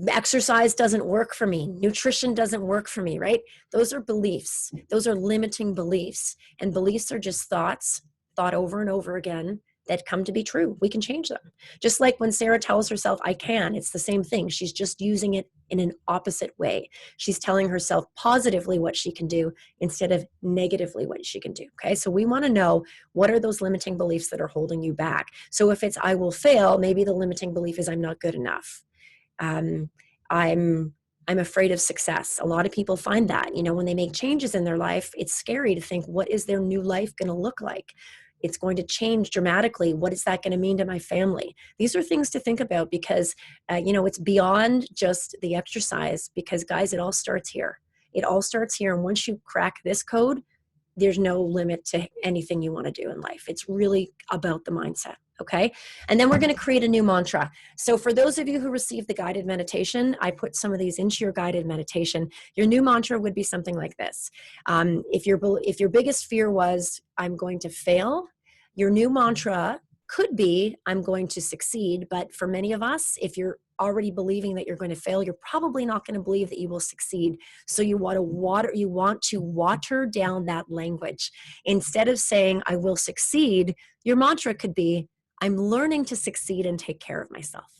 Exercise doesn't work for me. Nutrition doesn't work for me, right? Those are beliefs. Those are limiting beliefs. And beliefs are just thoughts thought over and over again that come to be true. We can change them. Just like when Sarah tells herself, I can, it's the same thing. She's just using it in an opposite way. She's telling herself positively what she can do instead of negatively what she can do. Okay, so we want to know, what are those limiting beliefs that are holding you back? So if it's I will fail, maybe the limiting belief is I'm not good enough. I'm I'm afraid of success. A lot of people find that, when they make changes in their life, it's scary to think, what is their new life going to look like? It's going to change dramatically. What is that going to mean to my family? These are things to think about because, it's beyond just the exercise because, guys, it all starts here. It all starts here. And once you crack this code, there's no limit to anything you want to do in life. It's really about the mindset. Okay. And then we're going to create a new mantra. So for those of you who received the guided meditation, I put some of these into your guided meditation. Your new mantra would be something like this. If your biggest fear was, I'm going to fail, your new mantra could be, I'm going to succeed. But for many of us, if you're already believing that you're going to fail, you're probably not going to believe that you will succeed. So you want to water down that language. Instead of saying, I will succeed, your mantra could be, I'm learning to succeed and take care of myself.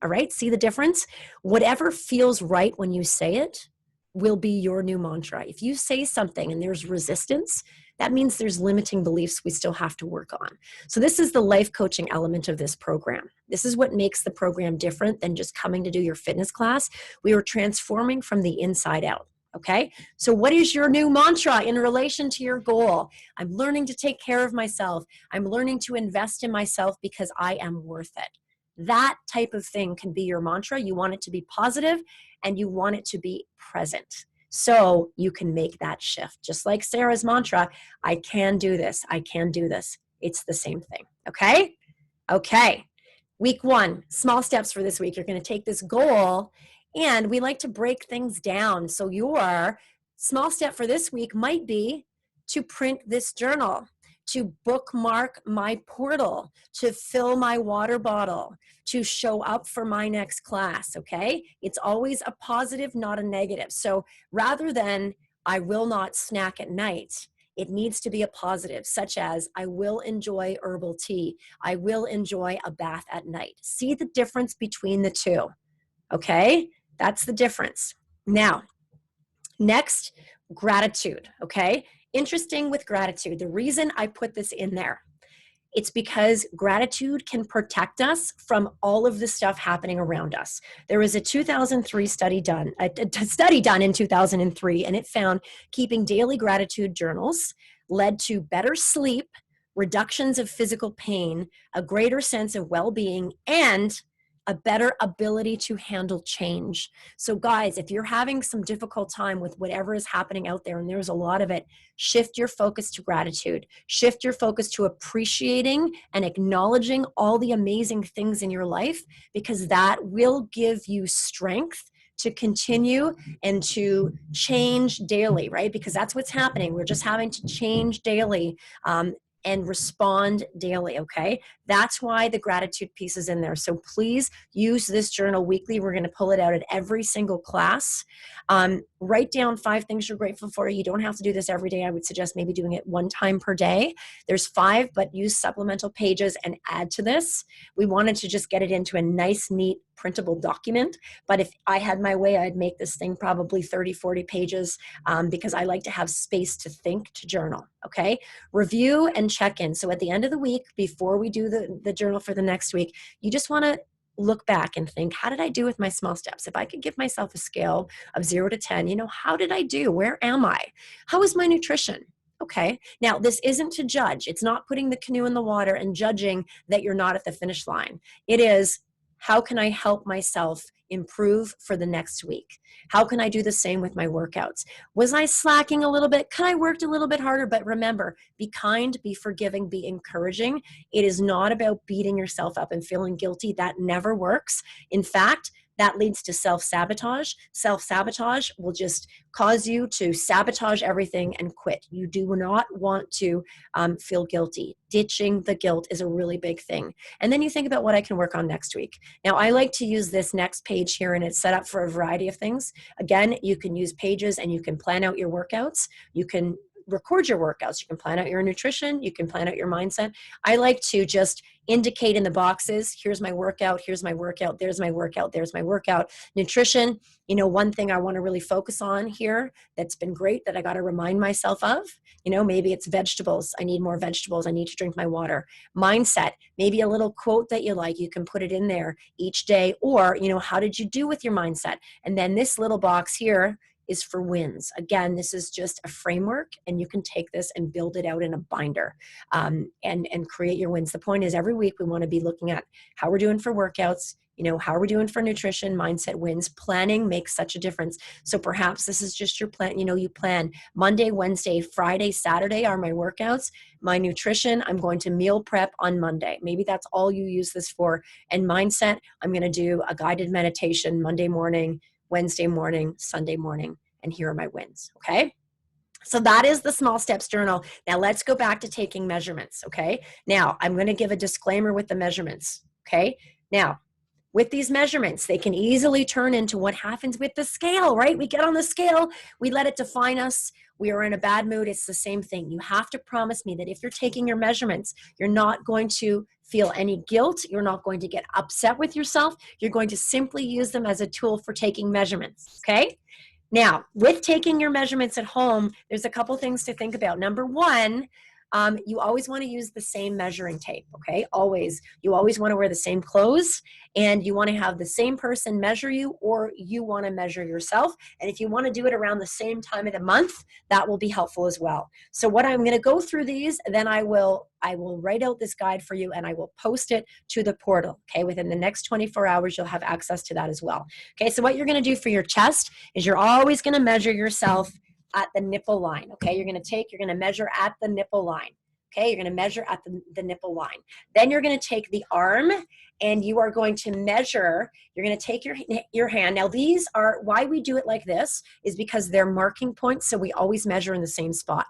All right. See the difference? Whatever feels right when you say it will be your new mantra. If you say something and there's resistance, that means there's limiting beliefs we still have to work on. So this is the life coaching element of this program. This is what makes the program different than just coming to do your fitness class. We are transforming from the inside out. Okay. So what is your new mantra in relation to your goal? I'm learning to take care of myself. I'm learning to invest in myself because I am worth it. That type of thing can be your mantra. You want it to be positive and you want it to be present. So you can make that shift. Just like Sarah's mantra, I can do this. I can do this. It's the same thing. Okay. Okay. Week 1, small steps for this week. You're going to take this goal and we like to break things down. So your small step for this week might be to print this journal, to bookmark my portal, to fill my water bottle, to show up for my next class, okay? It's always a positive, not a negative. So rather than I will not snack at night, it needs to be a positive, such as I will enjoy herbal tea. I will enjoy a bath at night. See the difference between the two, okay? That's the difference. Now, next, gratitude, okay? Interesting with gratitude. The reason I put this in there, it's because gratitude can protect us from all of the stuff happening around us. There was a 2003 study done, a study done in 2003, and it found keeping daily gratitude journals led to better sleep, reductions of physical pain, a greater sense of well-being, and a better ability to handle change. So guys, if you're having some difficult time with whatever is happening out there, and there's a lot of it, shift your focus to gratitude. Shift your focus to appreciating and acknowledging all the amazing things in your life, because that will give you strength to continue and to change daily, right? Because that's what's happening. We're just having to change daily. And respond daily, okay? That's why the gratitude piece is in there. So please use this journal weekly. We're gonna pull it out at every single class. Write down 5 things you're grateful for. You don't have to do this every day. I would suggest maybe doing it 1 time per day. There's 5, but use supplemental pages and add to this. We wanted to just get it into a nice, neat, printable document. But if I had my way, I'd make this thing probably 30, 40 pages because I like to have space to think, to journal, okay? Review and check in. So at the end of the week, before we do the journal for the next week, you just want to look back and think, how did I do with my small steps? If I could give myself a scale of 0 to 10, how did I do? Where am I? How is my nutrition? Okay. Now, this isn't to judge. It's not putting the canoe in the water and judging that you're not at the finish line. It is, how can I help myself improve for the next week? How can I do the same with my workouts? Was I slacking a little bit? Could I worked a little bit harder? But remember, be kind, be forgiving, be encouraging. It is not about beating yourself up and feeling guilty. That never works. In fact, that leads to self-sabotage. Self-sabotage will just cause you to sabotage everything and quit. You do not want to feel guilty. Ditching the guilt is a really big thing. And then you think about what I can work on next week. Now, I like to use this next page here, and it's set up for a variety of things. Again, you can use pages and you can plan out your workouts. You can record your workouts. You can plan out your nutrition. You can plan out your mindset. I like to just indicate in the boxes, here's my workout, here's my workout, there's my workout, there's my workout. Nutrition, you know, one thing I want to really focus on here that's been great that I got to remind myself of, you know, maybe it's vegetables. I need more vegetables. I need to drink my water. Mindset, maybe a little quote that you like, you can put it in there each day. Or, you know, how did you do with your mindset? And then this little box here is for wins. Again, this is just a framework, and you can take this and build it out in a binder, and create your wins. The point is, every week we want to be looking at how we're doing for workouts, you know, how are we doing for nutrition, mindset, wins. Planning makes such a difference. So perhaps this is just your plan. You know, you plan Monday, Wednesday, Friday, Saturday are my workouts. My nutrition, I'm going to meal prep on Monday. Maybe that's all you use this for. And mindset, I'm going to do a guided meditation Monday morning, Wednesday morning, Sunday morning, and here are my wins, okay? So that is the small steps journal. Now let's go back to taking measurements, okay? Now I'm going to give a disclaimer with the measurements, okay? Now, with these measurements, they can easily turn into what happens with the scale, right? We get on the scale, we let it define us, we are in a bad mood. It's the same thing. You have to promise me that if you're taking your measurements, you're not going to feel any guilt. You're not going to get upset with yourself. You're going to simply use them as a tool for taking measurements, okay? Now, with taking your measurements at home, there's a couple things to think about. Number one, you always want to use the same measuring tape, okay? Always. You always want to wear the same clothes, and you want to have the same person measure you, or you want to measure yourself. And if you want to do it around the same time of the month, that will be helpful as well. So what I'm going to go through these, then I will write out this guide for you, and I will post it to the portal, okay? Within the next 24 hours, you'll have access to that as well. Okay, so what you're going to do for your chest is you're always going to measure yourself at the nipple line, okay? You're going to measure at the nipple line, okay? You're going to measure at the nipple line. Then you're going to take the arm, and you are going to measure. You're going to take your hand. Now, these are, why we do it like this is because they're marking points, so we always measure in the same spot.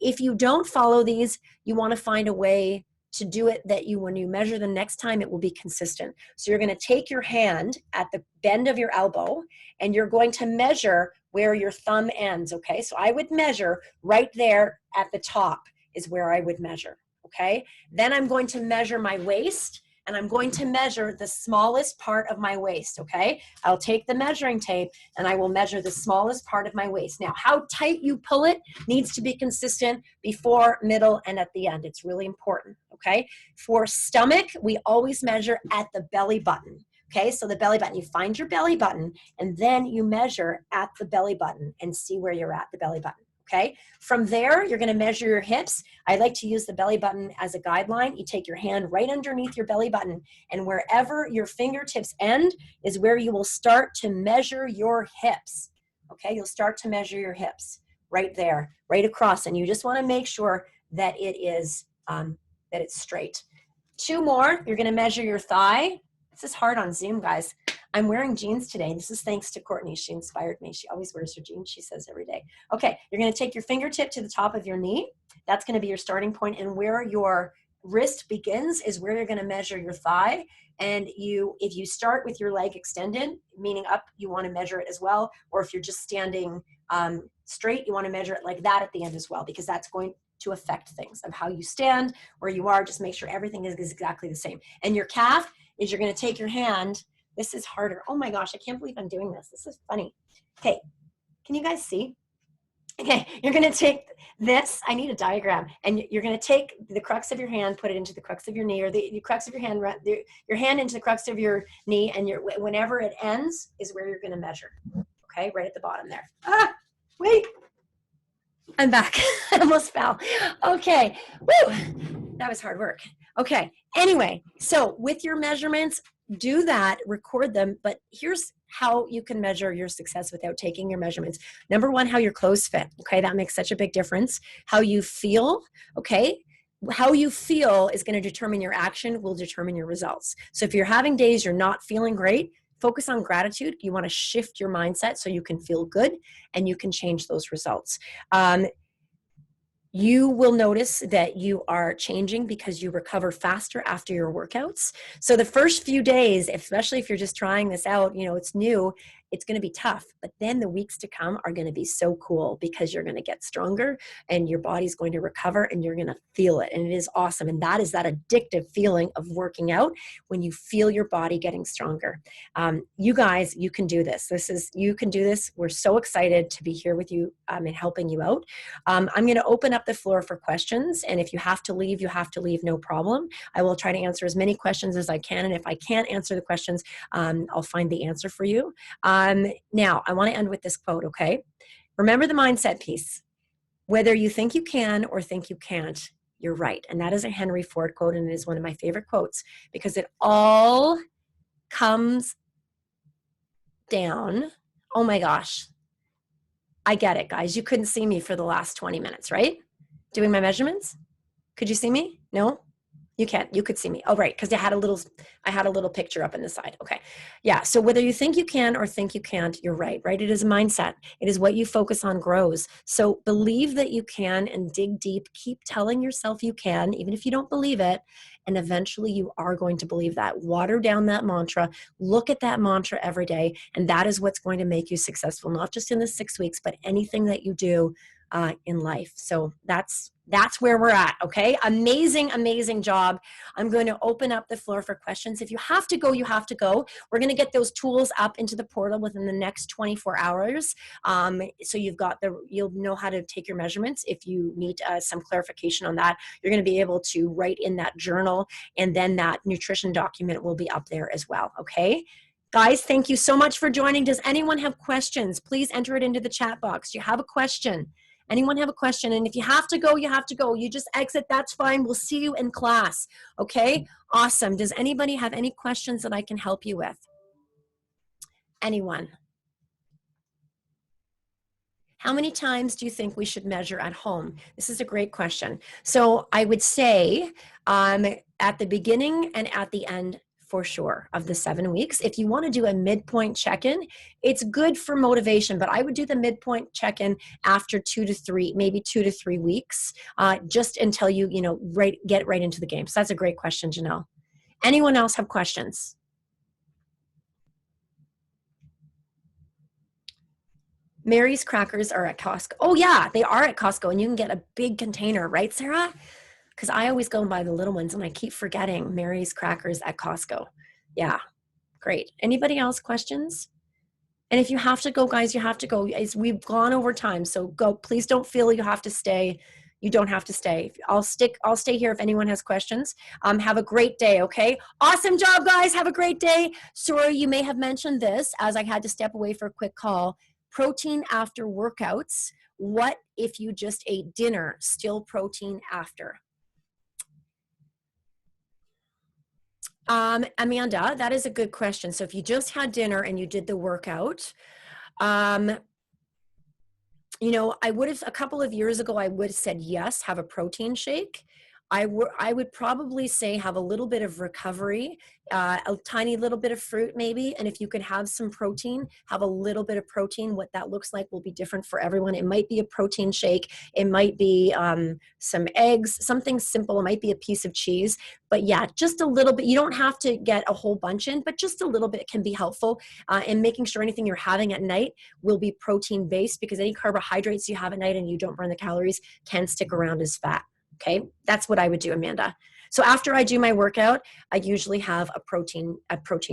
If you don't follow these, you want to find a way to do it that when you measure the next time, it will be consistent. So you're going to take your hand at the bend of your elbow, and you're going to measure where your thumb ends, okay? So I would measure right there at the top is where I would measure, okay? Then I'm going to measure my waist, and I'm going to measure the smallest part of my waist, okay? I'll take the measuring tape, and I will measure the smallest part of my waist. Now, how tight you pull it needs to be consistent before, middle, and at the end. It's really important, okay? For stomach, we always measure at the belly button. Okay, so the belly button, you find your belly button, and then you measure at the belly button and see where you're at the belly button, okay? From there, you're gonna measure your hips. I like to use the belly button as a guideline. You take your hand right underneath your belly button, and wherever your fingertips end is where you will start to measure your hips, okay? You'll start to measure your hips right there, right across, and you just wanna make sure that it is, that it's straight. Two more, you're gonna measure your thigh. This is hard on Zoom, guys. I'm wearing jeans today. This is thanks to Courtney. She inspired me. She always wears her jeans, she says, every day. Okay, you're going to take your fingertip to the top of your knee. That's going to be your starting point. And where your wrist begins is where you're going to measure your thigh. And if you start with your leg extended, meaning up, you want to measure it as well. Or if you're just standing straight, you want to measure it like that at the end as well, because that's going to affect things of how you stand, where you are. Just make sure everything is exactly the same. And your calf is you're going to take your hand. This is harder. Oh my gosh, I can't believe I'm doing this. This is funny. Okay, can you guys see? Okay, you're going to take this. I need a diagram. And you're going to take the crux of your hand, put it into the crux of your knee, or the crux of your hand, your hand into the crux of your knee, and whenever it ends is where you're going to measure. Okay, right at the bottom there. Ah, wait. I'm back. I almost fell. Okay. Woo. That was hard work. Okay. Anyway, so with your measurements, do that, record them. But here's how you can measure your success without taking your measurements. Number one, how your clothes fit. Okay. That makes such a big difference. How you feel. Okay. How you feel is going to determine your action, will determine your results. So if you're having days you're not feeling great, focus on gratitude. You want to shift your mindset so you can feel good and you can change those results. You will notice that you are changing because you recover faster after your workouts. So the first few days, especially if you're just trying this out, it's new, it's going to be tough, but then the weeks to come are going to be so cool because you're going to get stronger and your body's going to recover and you're going to feel it. And it is awesome. And that is that addictive feeling of working out when you feel your body getting stronger. You guys, you can do this. You can do this. We're so excited to be here with you and helping you out. I'm going to open up the floor for questions. And if you have to leave, you have to leave, no problem. I will try to answer as many questions as I can. And if I can't answer the questions, I'll find the answer for you. Now, I want to end with this quote, okay? Remember the mindset piece. Whether you think you can or think you can't, you're right. And that is a Henry Ford quote, and it is one of my favorite quotes because it all comes down. Oh my gosh. I get it, guys. You couldn't see me for the last 20 minutes, right? Doing my measurements. Could you see me? No? You can't. You could see me. Oh, right. Because I had a little picture up in the side. Okay. Yeah. So whether you think you can or think you can't, you're right, right? It is a mindset. It is what you focus on grows. So believe that you can and dig deep. Keep telling yourself you can, even if you don't believe it. And eventually you are going to believe that. Water down that mantra. Look at that mantra every day. And that is what's going to make you successful, not just in the 6 weeks, but anything that you do in life. So that's where we're at. Okay. Amazing job. I'm going to open up the floor for questions. If you have to go, you have to go. We're going to get those tools up into the portal within the next 24 hours. So you'll know how to take your measurements. If you need some clarification on that, you're going to be able to write in that journal, and then that nutrition document will be up there as well. Okay. Guys, thank you so much for joining. Does anyone have questions? Please enter it into the chat box. Do you have a question? Anyone have a question? And if you have to go, you have to go. You just exit, that's fine. We'll see you in class. Okay? Awesome. Does anybody have any questions that I can help you with? Anyone? How many times do you think we should measure at home? This is a great question. So I would say at the beginning and at the end, for sure, of the 7 weeks. If you want to do a midpoint check-in, it's good for motivation, but I would do the midpoint check-in after 2 to 3, maybe 2 to 3 weeks, just until you get right into the game. So that's a great question, Janelle. Anyone else have questions? Mary's crackers are at Costco. Oh yeah, they are at Costco, and you can get a big container, right, Sarah? Because I always go and buy the little ones, and I keep forgetting Mary's crackers at Costco. Yeah, great. Anybody else questions? And if you have to go, guys, you have to go. We've gone over time, so go. Please don't feel you have to stay. You don't have to stay. I'll stay here if anyone has questions. Have a great day, okay? Awesome job, guys. Have a great day. Sorry, you may have mentioned this as I had to step away for a quick call. Protein after workouts. What if you just ate dinner? Still protein after? Amanda, that is a good question. So if you just had dinner and you did the workout, I would have, a couple of years ago, I would have said, yes, have a protein shake. I would probably say have a little bit of recovery, a tiny little bit of fruit maybe. And if you could have some protein, have a little bit of protein. What that looks like will be different for everyone. It might be a protein shake. It might be some eggs, something simple. It might be a piece of cheese. But yeah, just a little bit. You don't have to get a whole bunch in, but just a little bit can be helpful. And making sure anything you're having at night will be protein based, because any carbohydrates you have at night and you don't burn the calories can stick around as fat. Okay, that's what I would do, Amanda. So after I do my workout, I usually have a protein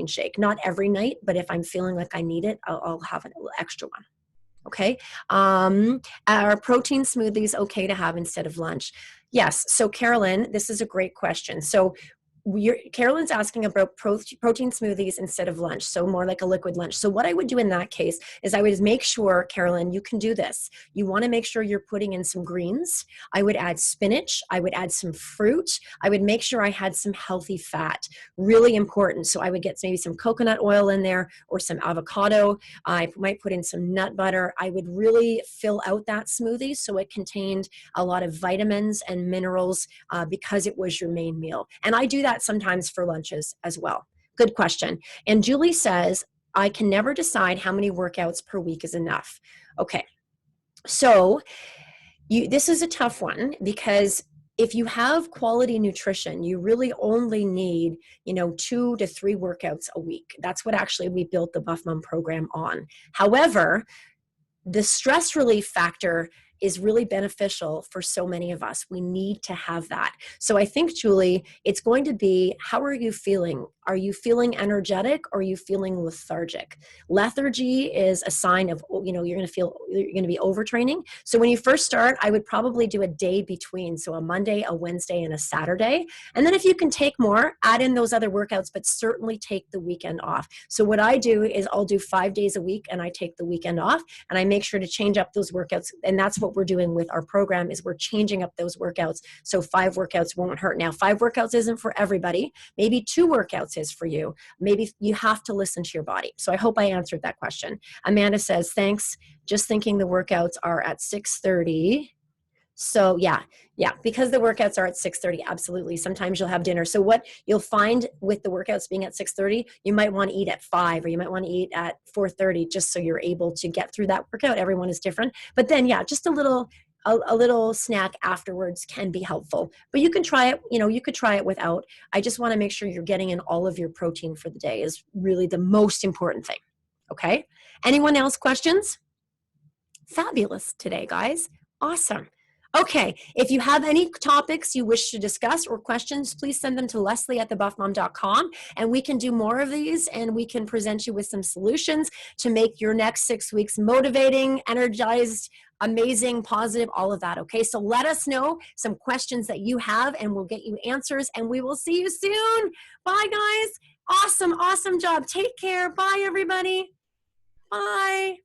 shake. Not every night, but if I'm feeling like I need it, I'll have a little extra one. Okay. Are protein smoothies okay to have instead of lunch? Yes. So Carolyn, this is a great question. So Carolyn's asking about protein smoothies instead of lunch, so more like a liquid lunch. So what I would do in that case is I would make sure, Carolyn, you can do this. You want to make sure you're putting in some greens. I would add spinach. I would add some fruit. I would make sure I had some healthy fat. Really important. So I would get maybe some coconut oil in there or some avocado. I might put in some nut butter. I would really fill out that smoothie so it contained a lot of vitamins and minerals because it was your main meal. And I do that sometimes for lunches as well. Good question. And Julie says, I can never decide how many workouts per week is enough. Okay. So this is a tough one because if you have quality nutrition, you really only need, 2 to 3 workouts a week. That's what actually we built the Buff Mom program on. However, the stress relief factor is really beneficial for so many of us. We need to have that. So I think, Julie, it's going to be, how are you feeling? Are you feeling energetic or are you feeling lethargic? Lethargy is a sign of, you're going to be overtraining. So when you first start, I would probably do a day between. So a Monday, a Wednesday, and a Saturday. And then if you can take more, add in those other workouts, but certainly take the weekend off. So what I do is I'll do 5 days a week and I take the weekend off, and I make sure to change up those workouts. And that's what we're doing with our program, is we're changing up those workouts. So 5 workouts won't hurt. Now, 5 workouts isn't for everybody. Maybe 2 workouts is for you. Maybe you have to listen to your body. So I hope I answered that question. Amanda says, thanks. Just thinking the workouts are at 6:30. So yeah, because the workouts are at 6:30, absolutely. Sometimes you'll have dinner. So what you'll find with the workouts being at 6:30, you might want to eat at 5, or you might want to eat at 4:30, just so you're able to get through that workout. Everyone is different. But then, yeah, just a little snack afterwards can be helpful. But you can try it, you could try it without. I just want to make sure you're getting in all of your protein for the day is really the most important thing. Okay? Anyone else questions? Fabulous today, guys. Awesome. Okay, if you have any topics you wish to discuss or questions, please send them to leslie@thebuffmom.com, and we can do more of these, and we can present you with some solutions to make your next 6 weeks motivating, energized, amazing, positive, all of that. Okay, so let us know some questions that you have, and we'll get you answers, and we will see you soon. Bye, guys. Awesome job. Take care. Bye, everybody. Bye.